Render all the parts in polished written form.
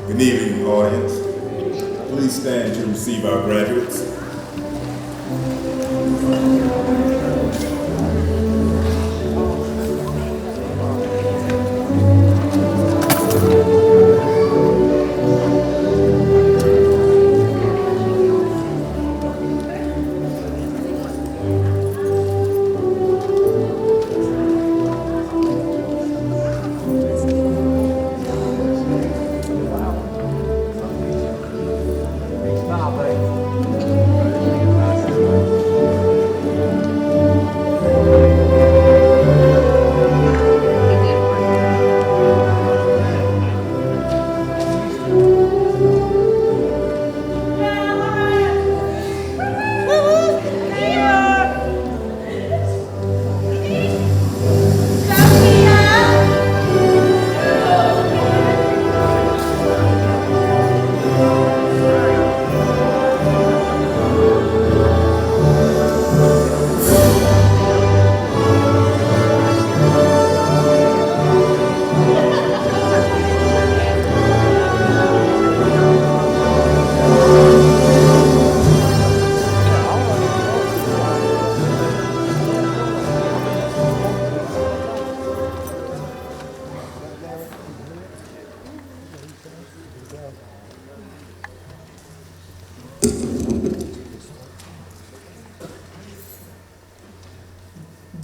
Good evening, audience. Please stand to receive our graduates.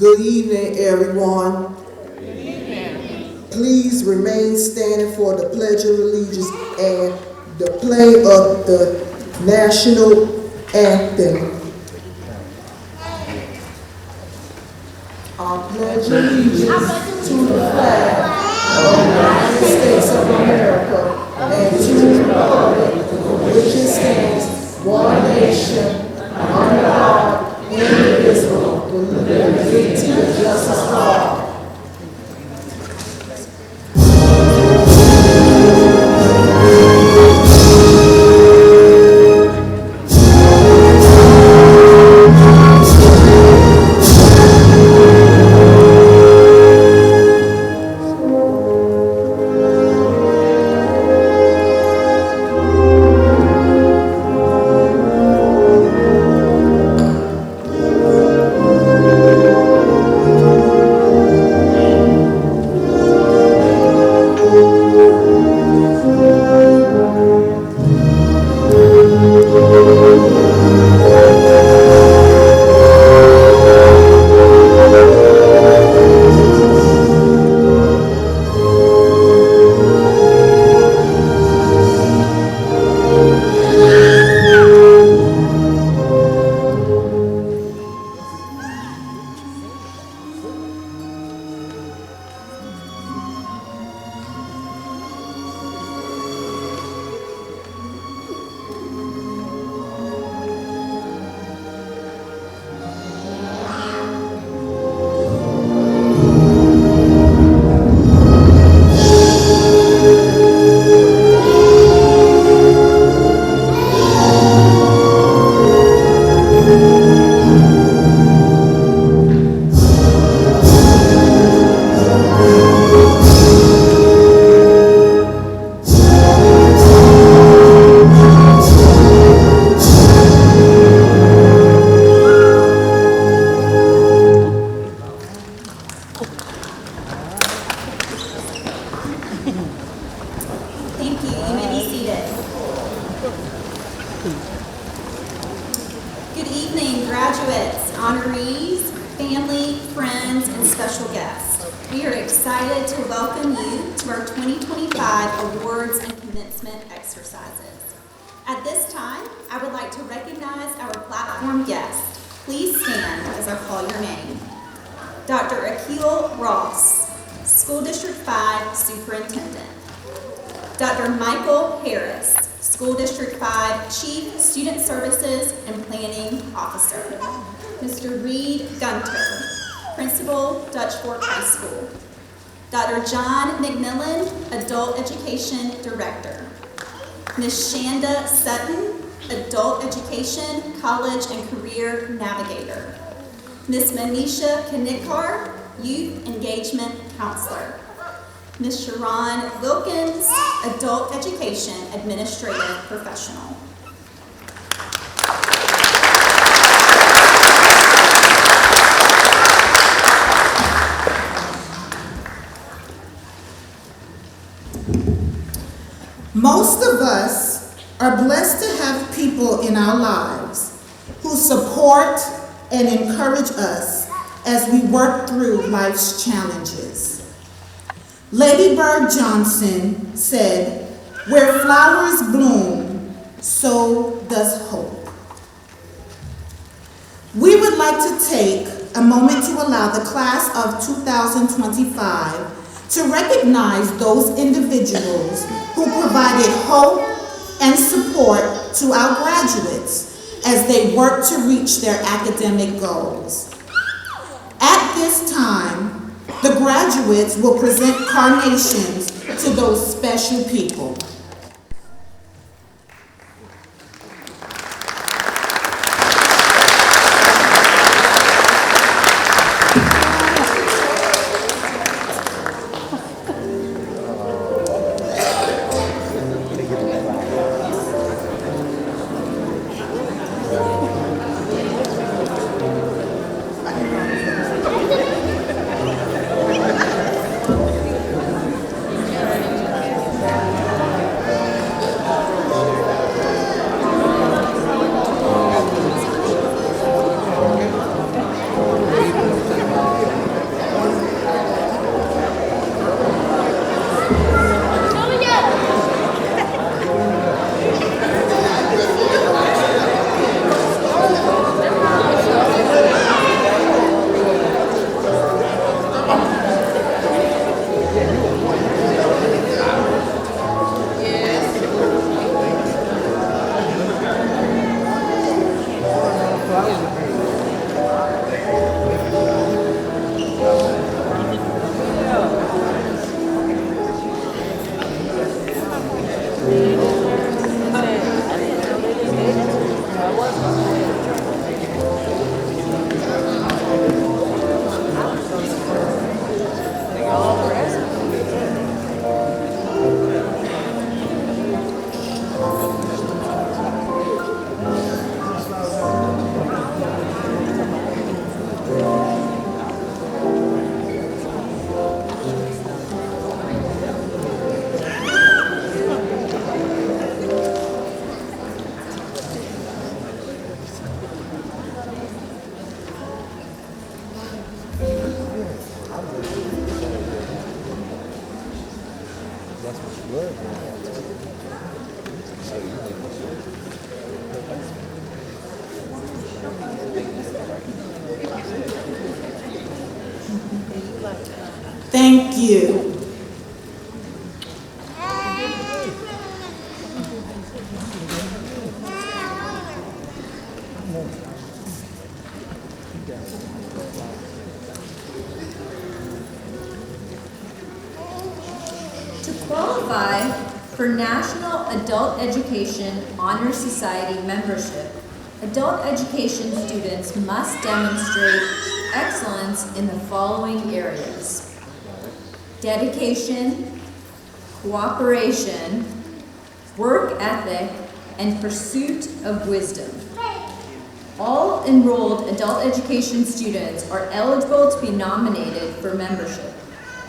Good evening, everyone. Good evening. Please remain standing for the Pledge of Allegiance and the play of the national anthem. I pledge allegiance to the flag of the United States of America and to the republic for which it stands, one nation, under God, indivisible, with liberty and justice for all. Dr. Akil Ross, School District 5 Superintendent. Dr. Michael Harris, School District 5 Chief Student Services and Planning Officer. Mr. Reed Gunter, Principal, Dutch Fork High School. Dr. John McMillan, Adult Education Director. Ms. Shanda Sutton, Adult Education, College and Career Navigator. Ms. Manisha Kanikar, Youth Engagement Counselor. Ms. Sharon Wilkins, Adult Education Administrative Professional. Most of us are blessed to have people in our lives who support and encourage us as we work through life's challenges. Lady Bird Johnson said, "Where flowers bloom, so does hope." We would like to take a moment to allow the class of 2025 to recognize those individuals who provided hope and support to our graduates as they work to reach their academic goals. At this time, the graduates will present carnations to those special people. Thank you. To qualify for National Adult Education Honor Society membership, adult education students must demonstrate excellence in the following areas: dedication, cooperation, work ethic, and pursuit of wisdom. All enrolled adult education students are eligible to be nominated for membership.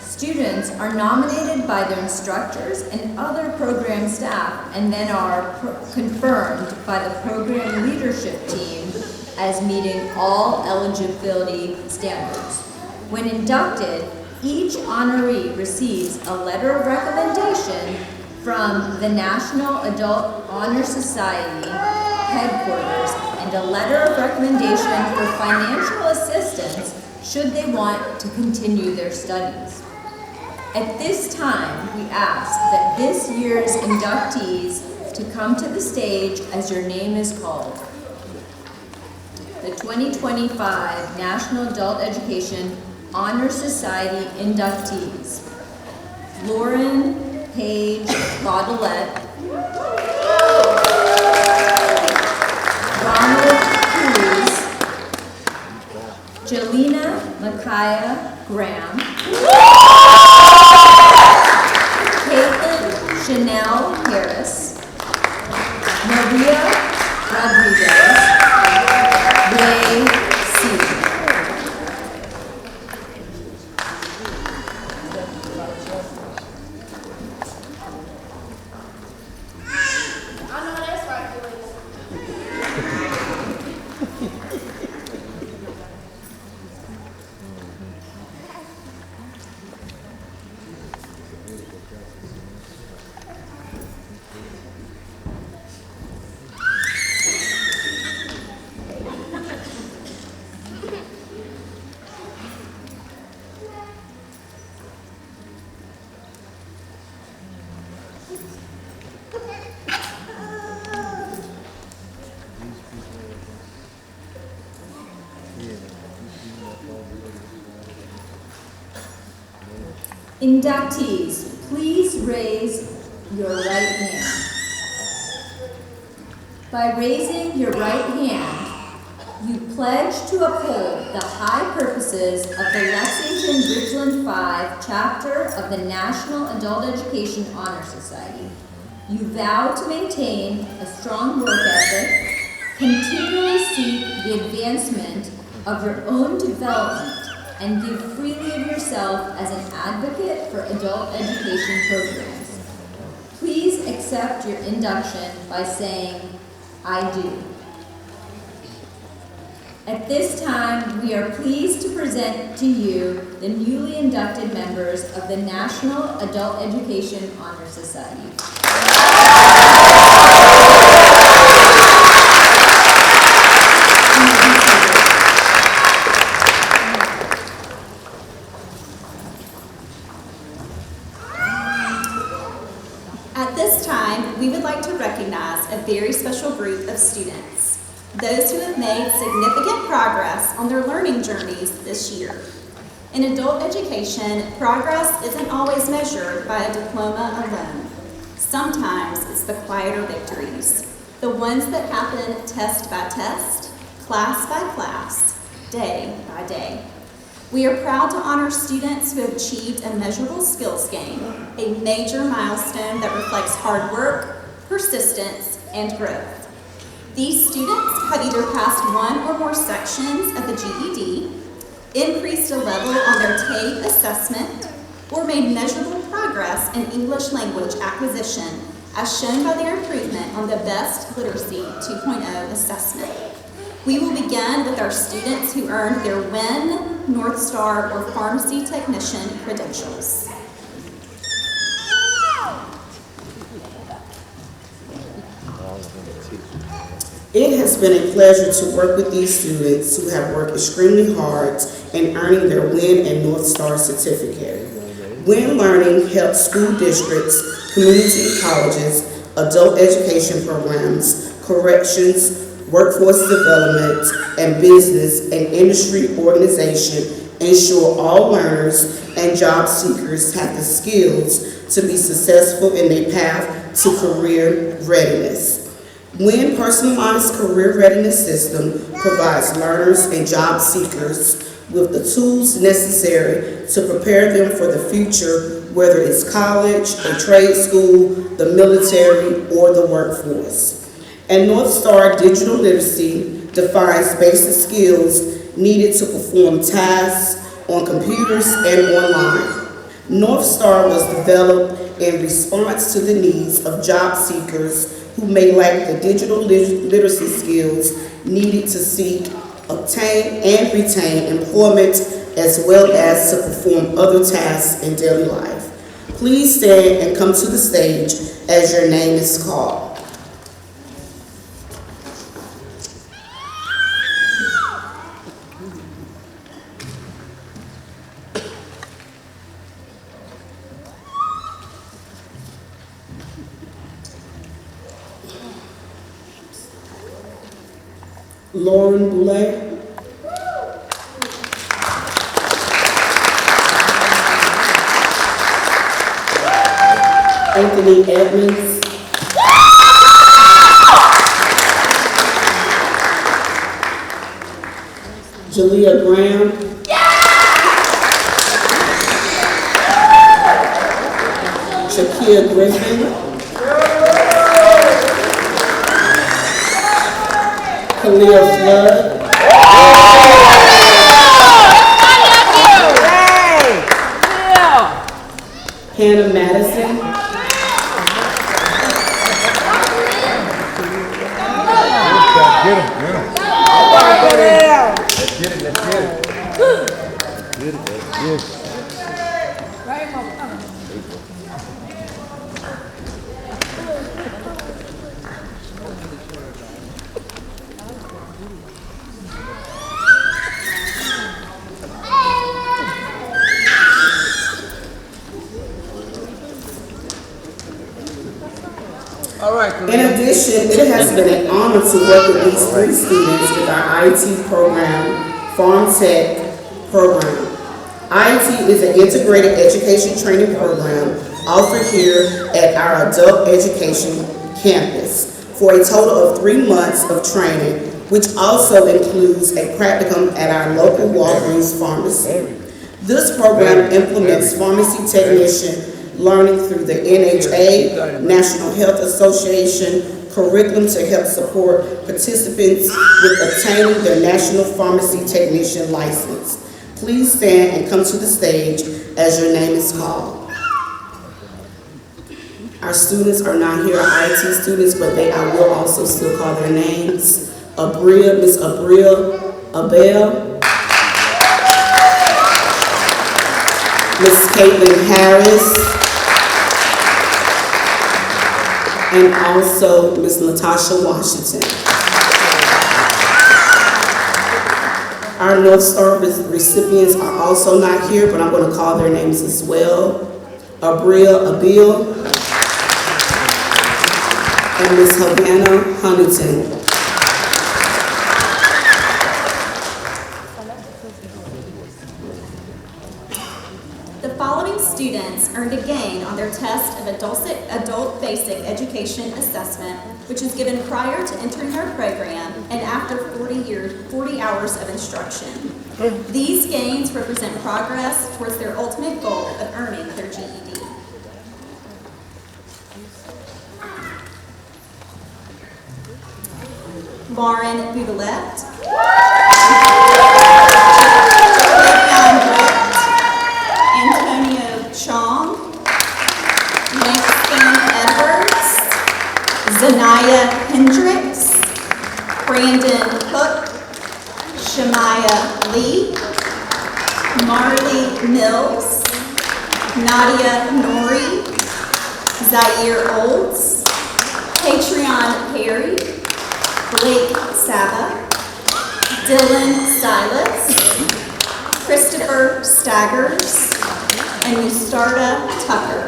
Students are nominated by their instructors and other program staff and then are confirmed by the program leadership team as meeting all eligibility standards. When inducted, each honoree receives a letter of recommendation from the National Adult Honor Society headquarters and a letter of recommendation for financial assistance should they want to continue their studies. At this time, we ask that this year's inductees to come to the stage as your name is called. The 2025 National Adult Education Honor Society inductees: Lauren Paige Baudilette, Ronald Cruz, Jelena Micaiah Graham, Caitlin Chanel Harris, Maria Rodriguez, Ray C. Inductees, please raise your right hand. By raising your right hand, you pledge to uphold the high purposes of the Lexington Bridgeland 5 chapter of the National Adult Education Honor Society. You vow to maintain a strong work ethic, continually seek the advancement of your own development, and give freely of yourself as an advocate for adult education programs. Please accept your induction by saying, "I do." At this time, we are pleased to present to you the newly inducted members of the National Adult Education Honor Society. At this time, we would like to recognize a very special group of students, those who have made significant progress on their learning journeys this year. In adult education, progress isn't always measured by a diploma alone. Sometimes it's the quieter victories, the ones that happen test by test, class by class, day by day. We are proud to honor students who have achieved a measurable skills gain, a major milestone that reflects hard work, persistence, and growth. These students have either passed one or more sections of the GED, increased a level on their TABE assessment, or made measurable progress in English language acquisition, as shown by their improvement on the Best Literacy 2.0 assessment. We will begin with our students who earned their WIN, North Star, or Pharmacy Technician credentials. It has been a pleasure to work with these students who have worked extremely hard in earning their WIN and North Star certificate. WIN Learning helps school districts, community colleges, adult education programs, corrections, workforce development, and business and industry organization ensure all learners and job seekers have the skills to be successful in their path to career readiness. WIN Personalized Career Readiness System provides learners and job seekers with the tools necessary to prepare them for the future, whether it's college, a trade school, the military, or the workforce. And North Star Digital Literacy defines basic skills needed to perform tasks on computers and online. North Star was developed in response to the needs of job seekers who may lack the digital literacy skills needed to seek, obtain, and retain employment, as well as to perform other tasks in daily life. Please stand and come to the stage as your name is called. Lauren Boulay. Anthony Edmonds. Jalea Graham. Shakia Griffin. Kalia Flood. Hannah Madison. In addition, it has been an honor to work with these 3 students with our IT program, Farm Tech program. IT is an integrated education training program offered here at our adult education campus for a total of 3 months of training, which also includes a practicum at our local Walgreens pharmacy. This program implements pharmacy technician learning through the NHA, National Health Association, curriculum to help support participants with obtaining their National Pharmacy Technician license. Please stand and come to the stage as your name is called. Our students are not here, our IT students, but I will also still call their names. Abria, Miss Abria Abel. Miss Caitlin Harris. And also Miss Natasha Washington. Our North Star recipients are also not here, but I'm going to call their names as well. Abria Abil and Miss Havana Huntington. Students earned a gain on their test of adult basic education assessment, which is given prior to entering our program and after 40 hours of instruction. These gains represent progress towards their ultimate goal of earning their GED. Lauren Boudelet. Chong, Langston Edwards, Zanaya Hendricks, Brandon Cook, Shemaya Lee, Marley Mills, Nadia Nori, Zaire Olds, Patreon Perry, Blake Saba, Dylan Silas, Christopher Staggers, and Mustarda Tucker.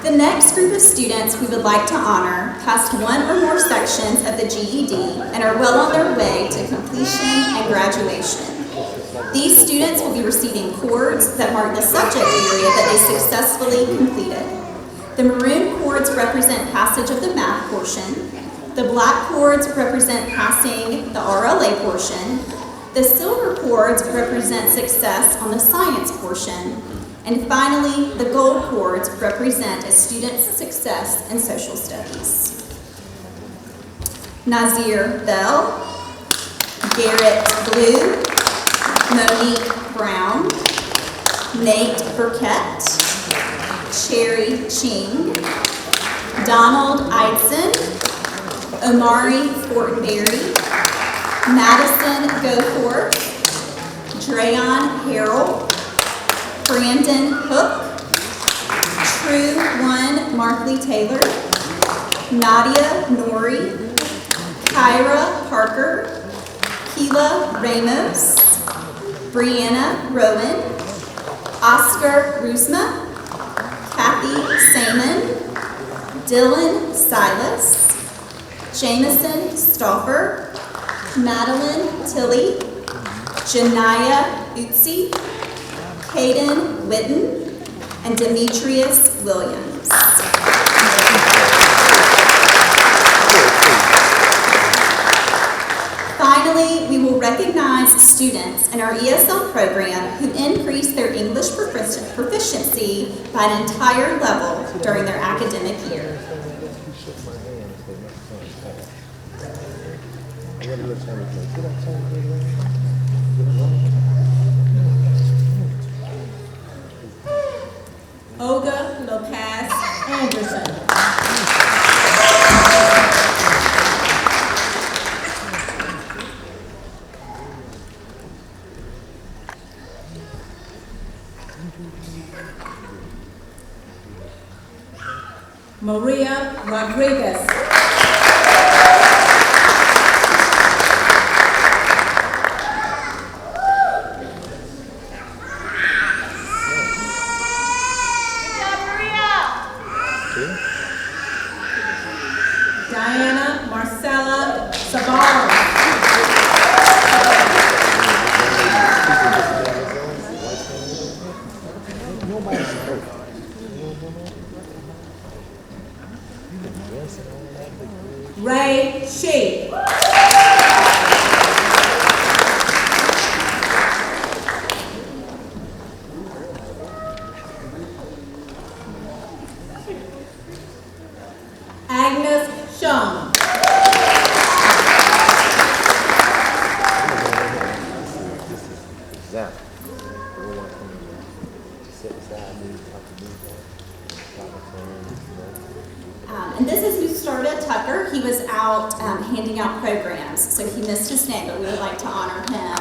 The next group of students we would like to honor passed 1 or more sections of the GED and are well on their way to completion and graduation. These students will be receiving cords that mark the subject area that they successfully completed. The maroon cords represent passage of the math portion. The black cords represent passing the RLA portion. The silver cords represent success on the science portion. And finally, the gold cords represent a student's success in social studies. Nazir Bell, Garrett Blue, Monique Brown, Nate Burkett, Cherry Ching, Donald Eidson, Omari Fortenberry, Madison Goforth, Drayon Harrell, Brandon Hook, True One Markley Taylor, Nadia Nori, Kyra Parker, Keela Ramos, Brianna Rowan, Oscar Rusma, Kathy Saman, Dylan Silas, Jameson Stauffer, Madeline Tilley, Janaya Utsi, Caden Witten, and Demetrius Williams. Finally, we will recognize students in our ESL program who increased their English proficiency by an entire level during their academic year. Olga Lopez Anderson. Maria Rodriguez. Diana Marcella Sabaro. Ray Shee. Agnes Shum. And this is Mustarda Tucker. He was out handing out programs, so he missed his name, but we would like to honor him.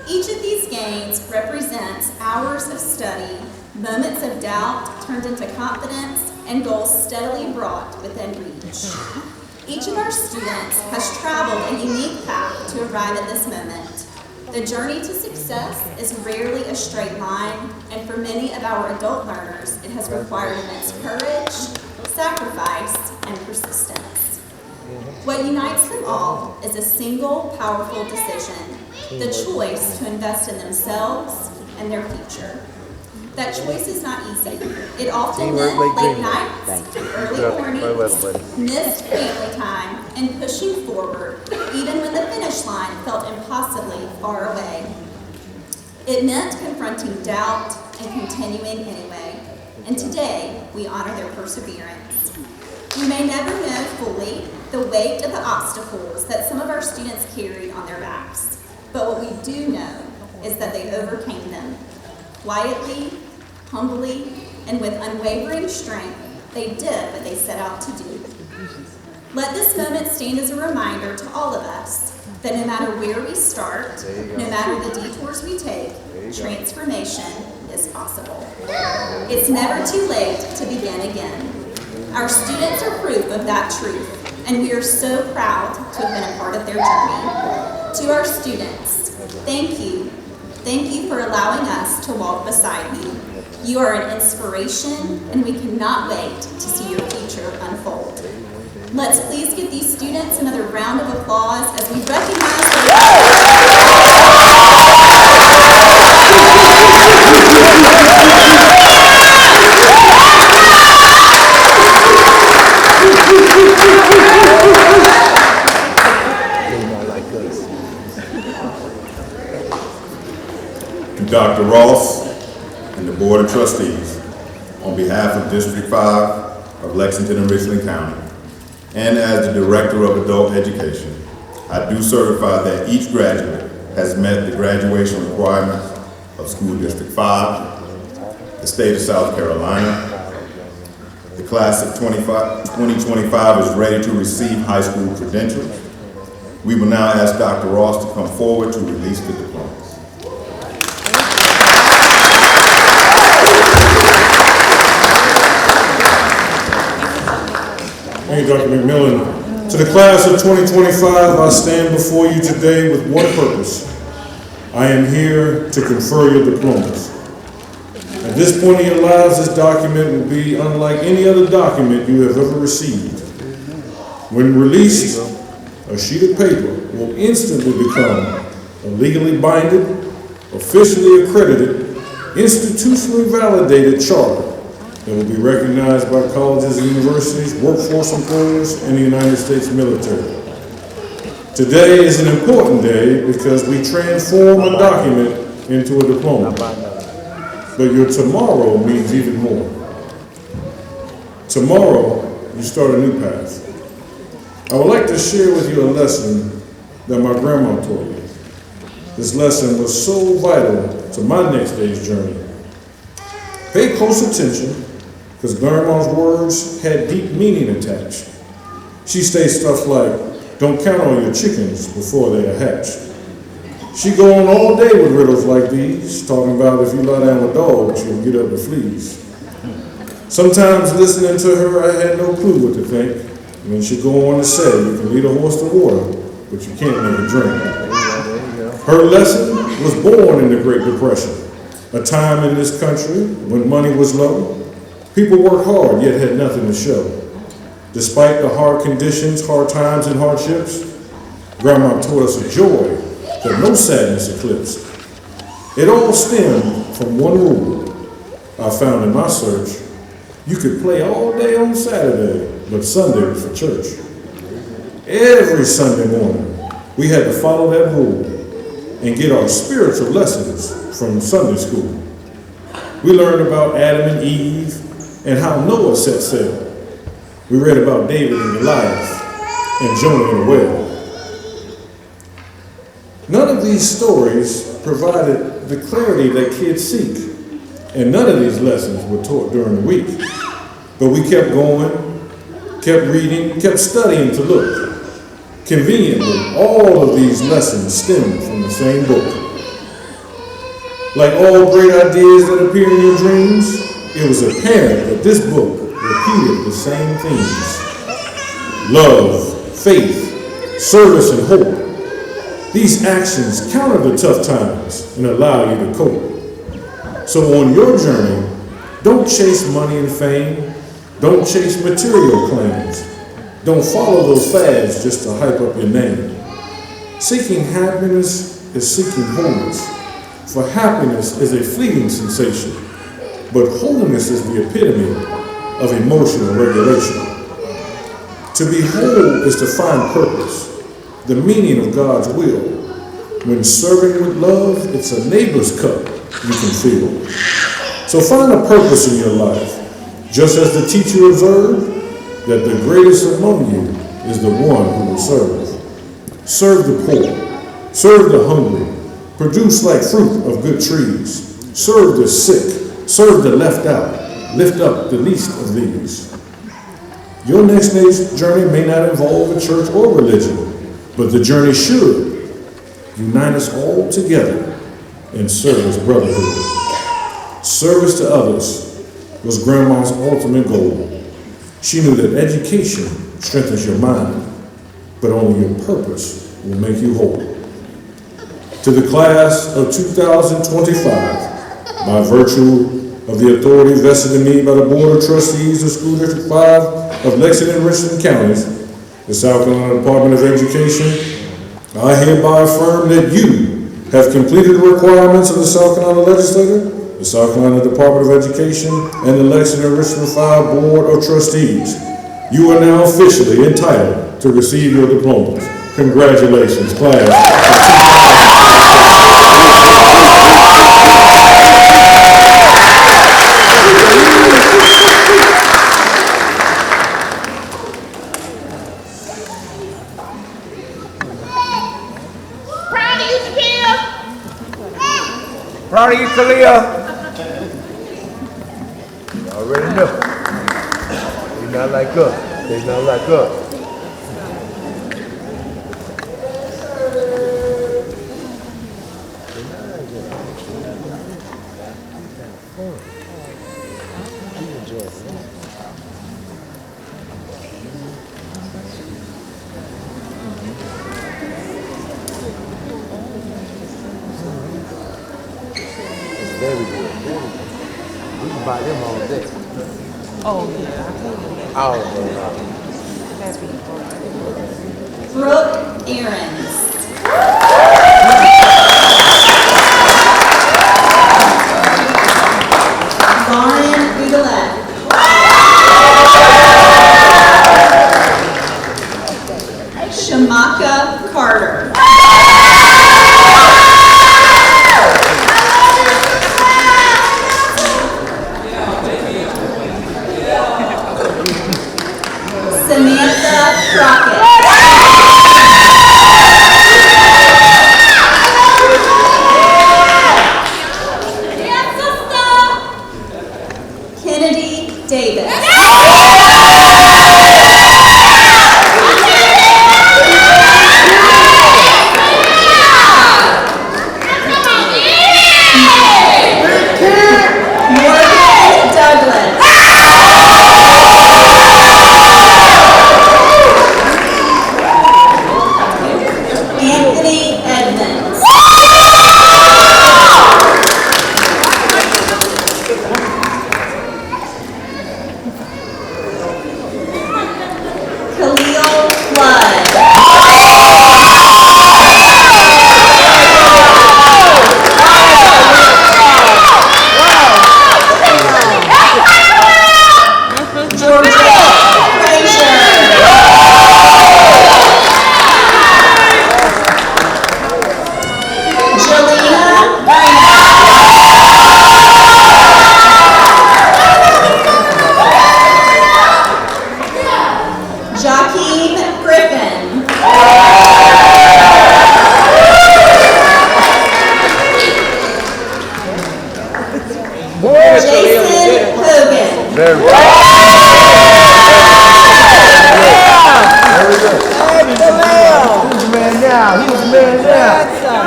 Each of these gains represents hours of study, moments of doubt turned into confidence, and goals steadily brought within reach. Each of our students has traveled a unique path to arrive at this moment. The journey to success is rarely a straight line, and for many of our adult learners, it has required immense courage, sacrifice, and persistence. What unites them all is a single powerful decision, the choice to invest in themselves and their future. That choice is not easy. It often meant late nights, early mornings, missed family time, and pushing forward, even when the finish line felt impossibly far away. It meant confronting doubt and continuing anyway. And today, we honor their perseverance. We may never know fully the weight of the obstacles that some of our students carried on their backs, but what we do know is that they overcame them. Quietly, humbly, and with unwavering strength, they did what they set out to do. Let this moment stand as a reminder to all of us that no matter where we start, no matter the detours we take, transformation is possible. It's never too late to begin again. Our students are proof of that truth, and we are so proud to have been a part of their journey. To our students, thank you. Thank you for allowing us to walk beside you. You are an inspiration, and we cannot wait to see your future unfold. Let's please give these students another round of applause as we recognize To Dr. Ross and the Board of Trustees, on behalf of District 5 of Lexington and Richland County, and as the Director of Adult Education, I do certify that each graduate has met the graduation requirements of School District 5, the state of South Carolina. The class of 2025 is ready to receive high school credentials. We will now ask Dr. Ross to come forward to release the diplomas. Thank you, Dr. McMillan. To the class of 2025, I stand before you today with one purpose. I am here to confer your diplomas. At this point in your lives, this document will be unlike any other document you have ever received. When released, a sheet of paper will instantly become a legally binding, officially accredited, institutionally validated charter that will be recognized by colleges and universities, workforce employers, and the United States military. Today is an important day because we transform a document into a diploma. But your tomorrow means even more. Tomorrow, you start a new path. I would like to share with you a lesson that my grandma taught me. This lesson was so vital to my next day's journey. Pay close attention, because Grandma's words had deep meaning attached. She states stuff like, don't count on your chickens before they are hatched. She go on all day with riddles like these, talking about if you lie down with dogs, you'll get up with fleas. Sometimes listening to her, I had no clue what to think. And then she'd go on to say, you can lead a horse to water, but you can't make it drink. Her lesson was born in the Great Depression, a time in this country when money was low. People worked hard, yet had nothing to show. Despite the hard conditions, hard times, and hardships, Grandma taught us a joy that no sadness eclipsed. It all stemmed from one rule I found in my search. You could play all day on Saturday, but Sunday was for church. Every Sunday morning, we had to follow that rule and get our spiritual lessons from Sunday school. We learned about Adam and Eve and how Noah set sail. We read about David and Goliath and Jonah in the whale. None of these stories provided the clarity that kids seek, and none of these lessons were taught during the week. But we kept going, kept reading, kept studying to look. Conveniently, all of these lessons stem from the same book. Like all great ideas that appear in your dreams, it was apparent that this book repeated the same themes. Love, faith, service, and hope. These actions counter the tough times and allow you to cope. So on your journey, don't chase money and fame. Don't chase material claims. Don't follow those fads just to hype up your name. Seeking happiness is seeking wholeness. For happiness is a fleeting sensation, but wholeness is the epitome of emotional regulation. To be whole is to find purpose, the meaning of God's will. When serving with love, it's a neighbor's cup you can feel. So find a purpose in your life, just as the teacher observed that the greatest among you is the one who will serve. Serve the poor, serve the hungry, produce like fruit of good trees, serve the sick, serve the left out, lift up the least of these. Your next day's journey may not involve a church or religion, but the journey should unite us all together in service brotherhood. Service to others was Grandma's ultimate goal. She knew that education strengthens your mind, but only your purpose will make you whole. To the class of 2025, by virtue of the authority vested in me by the Board of Trustees of School District 5 of Lexington and Richland Counties, the South Carolina Department of Education, I hereby affirm that you have completed the requirements of the South Carolina Legislature, the South Carolina Department of Education, and the Lexington and Richland 5 Board of Trustees. You are now officially entitled to receive your diplomas. Congratulations, class. Proud of you, Talia. You already know. They not like us. They not like us. Very good. We can buy them all day. Oh, yeah, I told you that. Oh, That's what you Brooke Aarons. Lauren Goudelet. Shamaka Carter. Samantha Crockett. Kennedy Davis. Morgan Douglas. Anthony Edmonds. Khalil Flood. Georgia Frazier. Jelena Joaquin Griffin. Jason Hogan. Very good. He's the man now. He's the man now.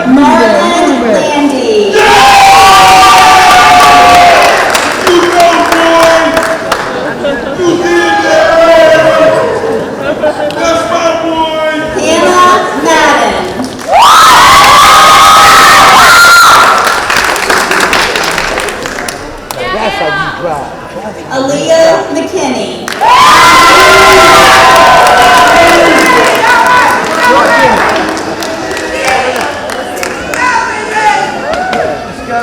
Marlon Landy. Hannah Madden. That's how you drive. Aaliyah McKinney. Let's go.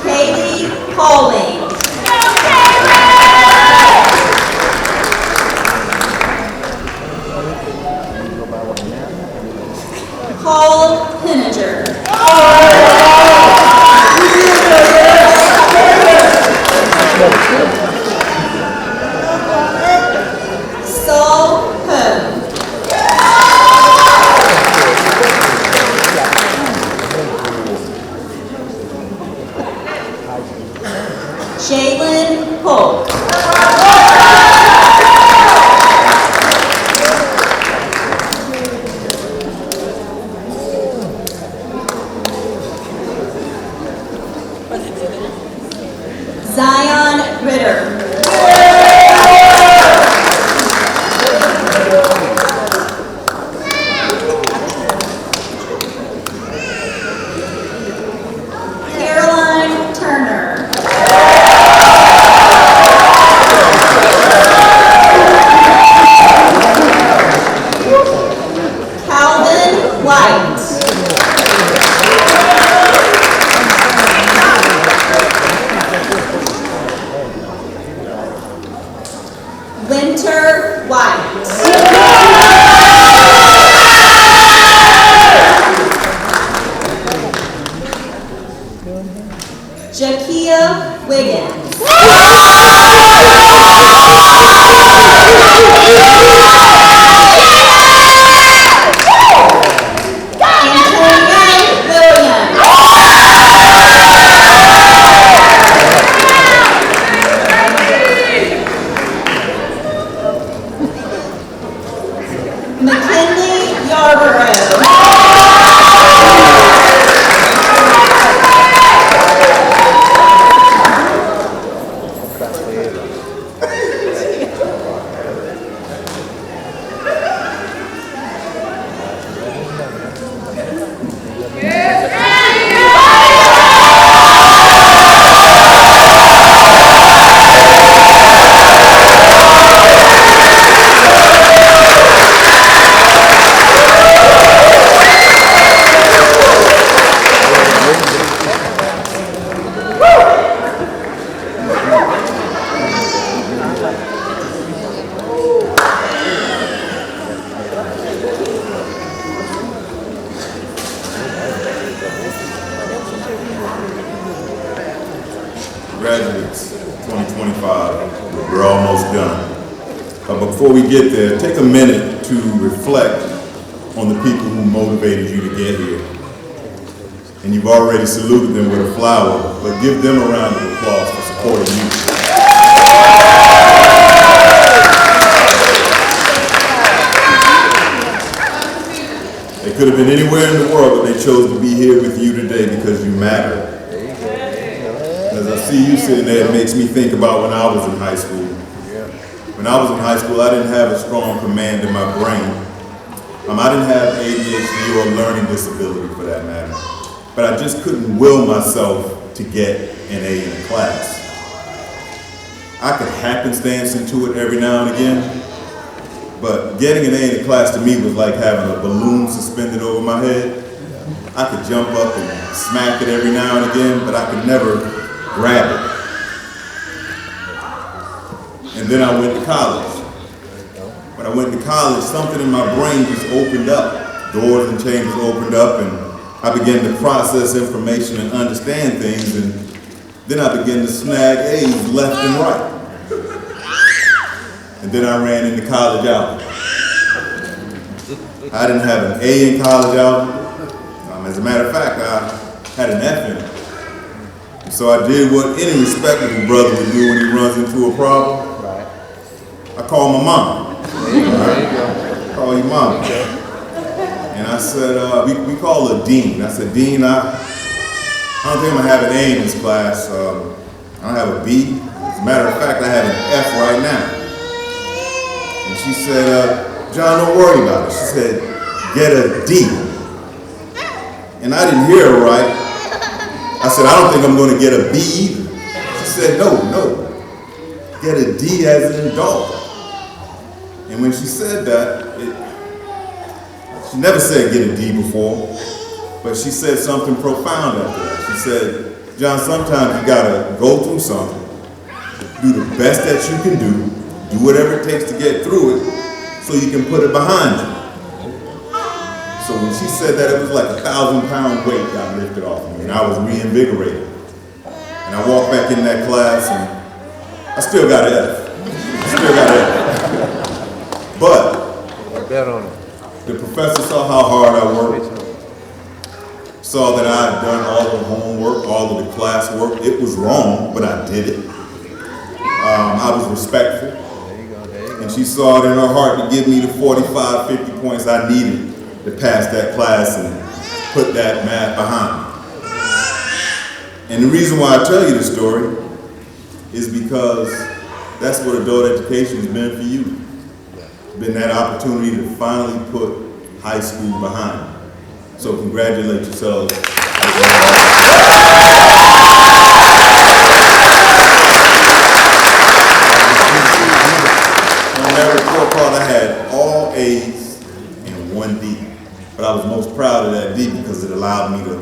Kaylee Pauling. Paul Henninger. Saul Poe. Jalen Polk. Zion Ritter. Caroline Turner. Calvin White. Winter White. Jakia Wiggins. Antonia Williams. McKinley Yarborough. graduates 2025, we're almost done. But before we get there, take a minute to reflect on the people who motivated you to get here. And you've already saluted them with a flower, but give them a round of applause for supporting you. They could have been anywhere in the world, but they chose to be here with you today because you matter. As I see you sitting there, it makes me think about when I was in high school. When I was in high school, I didn't have a strong command in my brain. I didn't have ADHD or learning disability for that matter. But I just couldn't will myself to get an A in a class. I could happenstance into it every now and again, but getting an A in a class to me was like having a balloon suspended over my head. I could jump up and smack it every now and again, but I could never grab it. And then I went to college. When I went to college, something in my brain just opened up. Doors and chambers opened up, and I began to process information and understand things, and then I began to snag A's left and right. And then I ran into college algebra. I didn't have an A in college algebra. As a matter of fact, I had an F in it. And so I did what any respectable brother would do when he runs into a problem. I called my mom. I call your mom. And I said, we call her Dean. I said, Dean, I don't think I'm gonna have an A in this class. I don't have a B. As a matter of fact, I have an F right now. And she said, John, don't worry about it. She said, get a D. And I didn't hear her right. I said, I don't think I'm gonna get a B either. She said, no, get a D as in dog. And when she said that, she never said get a D before, but she said something profound after that. She said, John, sometimes you gotta go through something, do the best that you can do whatever it takes to get through it, so you can put it behind you. So when she said that, it was like 1,000-pound weight got lifted off of me, and I was reinvigorated. And I walked back in that class, and I still got an F. But the professor saw how hard I worked, saw that I had done all the homework, all of the class work. It was wrong, but I did it. I was respectful. And she saw it in her heart to give me the 45, 50 points I needed to pass that class and put that math behind me. And the reason why I tell you this story is because that's what adult education has been for you. Been that opportunity to finally put high school behind you. So congratulate yourselves. On that report card, I had all A's and 1 D. But I was most proud of that D because it allowed me to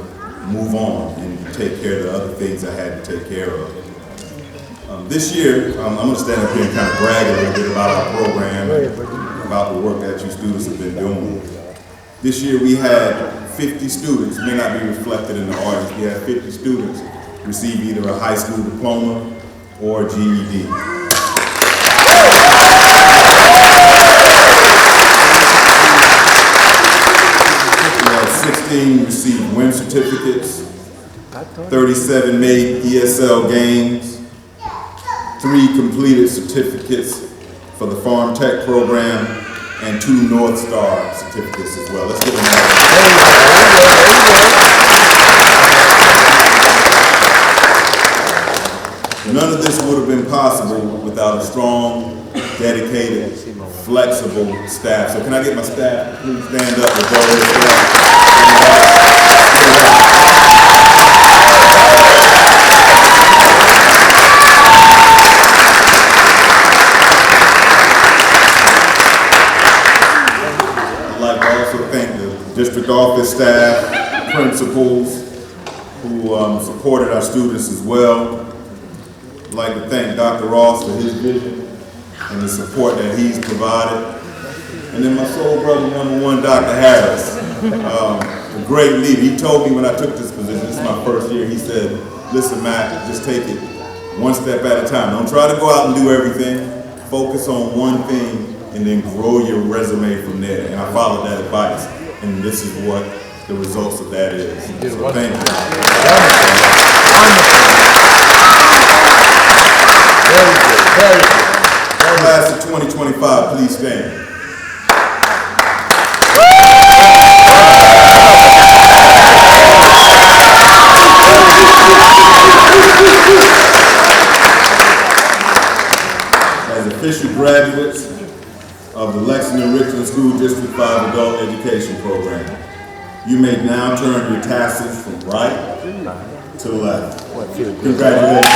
move on and take care of the other things I had to take care of. This year, I'm going to stand up here and kind of brag a little bit about our program and about the work that you students have been doing. This year we had 50 students, may not be reflected in the audience, we had 50 students receive either a high school diploma or a GED. We had 16 receive WIN certificates, 37 made ESL games, 3 completed certificates for the Farm Tech program, and 2 North Star certificates as well. Let's give them that. None of this would have been possible without a strong, dedicated, flexible staff. So can I get my staff to please stand up with all their staff? District office staff, principals who supported our students as well. I'd like to thank Dr. Ross for his vision and the support that he's provided. And then my soul brother, #1, Dr. Harris, a great leader. He told me when I took this position, this is my first year, he said, listen, Matt, just take it one step at a time. Don't try to go out and do everything. Focus on one thing and then grow your resume from there. And I followed that advice, and this is what the results of that is. So thank you. Very good, very good. Class of 2025, please stand. As official graduates of the Lexington Richland School District 5 Adult Education Program, you may now turn your tassels from right to left. Congratulations.